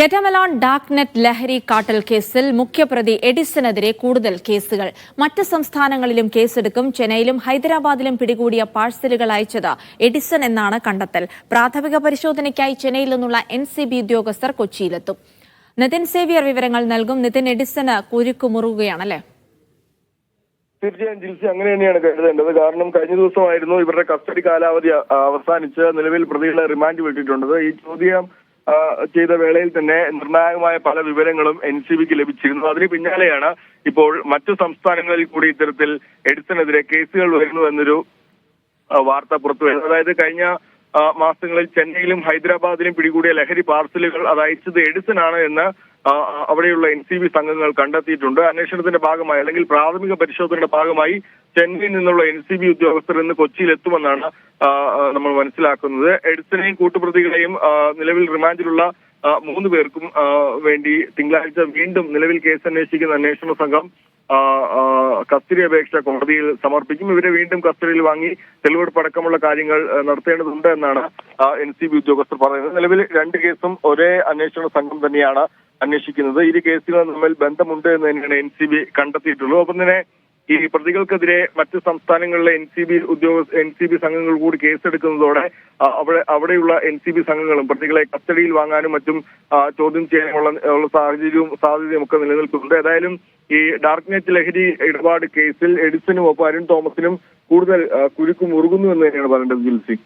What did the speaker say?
കെറ്റമലോൺ dark net ലഹരി കാട്ടൽ കേസിൽ മുഖ്യപ്രതി എഡിസനെതിരെ കൂടുതൽ കേസുകൾ. മറ്റ് സംസ്ഥാനങ്ങളിലും കേസെടുക്കും. ചെന്നൈയിലും ഹൈദരാബാദിലും പിടികൂടിയ പാഴ്സലുകൾ അയച്ചത് എഡിസൺ എന്നാണ് കണ്ടെത്തൽ. പ്രാഥമിക പരിശോധനയ്ക്കായി ചെന്നൈയിൽ നിന്നുള്ള NCB ഉദ്യോഗസ്ഥർ കൊച്ചിയിലെത്തും. നിതിൻ സേവ്യർ വിവരങ്ങൾ നൽകും. നിതിൻ, എഡിസന് കുരുക്കുമുറുകയാണല്ലേ? തീർച്ചയായും ജിൽസി അങ്ങനെ തന്നെയാണ് കരുതേണ്ടത്. കാരണം കഴിഞ്ഞ ദിവസമായിരുന്നു ഇവരുടെ കസ്റ്റഡി കാലാവധി അവസാനിച്ച് നിലവിൽ പ്രതികളെ റിമാൻഡ് വിട്ടിട്ടുള്ളത്. ഈ ചോദ്യം ചെയ്ത വേളയിൽ തന്നെ നിർണായകമായ പല വിവരങ്ങളും NCBക്ക് ലഭിച്ചിരുന്നു. അതിന് പിന്നാലെയാണ് ഇപ്പോൾ മറ്റു സംസ്ഥാനങ്ങളിൽ കൂടി ഇത്തരത്തിൽ എഡിസനെതിരെ കേസുകൾ വരുന്നു എന്നൊരു വാർത്ത പുറത്തു വരുന്നത്. അതായത് കഴിഞ്ഞ മാസങ്ങളിൽ ചെന്നൈയിലും ഹൈദരാബാദിലും പിടികൂടിയ ലഹരി പാർസലുകൾ അത് അയച്ചത് എഡിസനാണ് എന്ന് അവിടെയുള്ള NCB സംഘങ്ങൾ കണ്ടെത്തിയിട്ടുണ്ട്. അന്വേഷണത്തിന്റെ ഭാഗമായി അല്ലെങ്കിൽ പ്രാഥമിക പരിശോധനയുടെ ഭാഗമായി ചെന്നൈയിൽ നിന്നുള്ള NCB ഉദ്യോഗസ്ഥർ ഇന്ന് കൊച്ചിയിൽ എത്തുമെന്നാണ് നമ്മൾ മനസ്സിലാക്കുന്നത്. എഡിസനെയും കൂട്ടുപ്രതികളെയും നിലവിൽ റിമാൻഡിലുള്ള 3 പേർക്കും വേണ്ടി തിങ്കളാഴ്ച വീണ്ടും നിലവിൽ കേസ് അന്വേഷിക്കുന്ന അന്വേഷണ സംഘം കസ്റ്റഡി അപേക്ഷ കോടതിയിൽ സമർപ്പിക്കും. ഇവരെ വീണ്ടും കസ്റ്റഡിയിൽ വാങ്ങി തെളിവെടുപ്പടക്കമുള്ള കാര്യങ്ങൾ നടത്തേണ്ടതുണ്ട് എന്നാണ് NCB ഉദ്യോഗസ്ഥർ പറയുന്നത്. നിലവിൽ 2 കേസും ഒരേ അന്വേഷണ സംഘം തന്നെയാണ് അന്വേഷിക്കുന്നത്. ഇരു കേസുകളും തമ്മിൽ ബന്ധമുണ്ട് എന്ന് തന്നെയാണ് NCB കണ്ടെത്തിയിട്ടുള്ളത്. ഒപ്പം തന്നെ ഈ പ്രതികൾക്കെതിരെ മറ്റ് സംസ്ഥാനങ്ങളിലെ NCB സംഘങ്ങൾ കൂടി കേസെടുക്കുന്നതോടെ അവിടെയുള്ള NCB സംഘങ്ങളും പ്രതികളെ കസ്റ്റഡിയിൽ വാങ്ങാനും മറ്റും ചോദ്യം ചെയ്യാനുള്ള സാധ്യതയും ഒക്കെ നിലനിൽക്കുന്നുണ്ട്. ഏതായാലും ഈ ഡാർക്ക് നെറ്റ് ലഹരി ഇടപാട് കേസിൽ എഡിസനും ഒപ്പം അരുൺ തോമസിനും കൂടുതൽ കുരുക്ക് മുറുകുന്നു എന്ന് തന്നെയാണ് പറയേണ്ടത് ജിൽസി.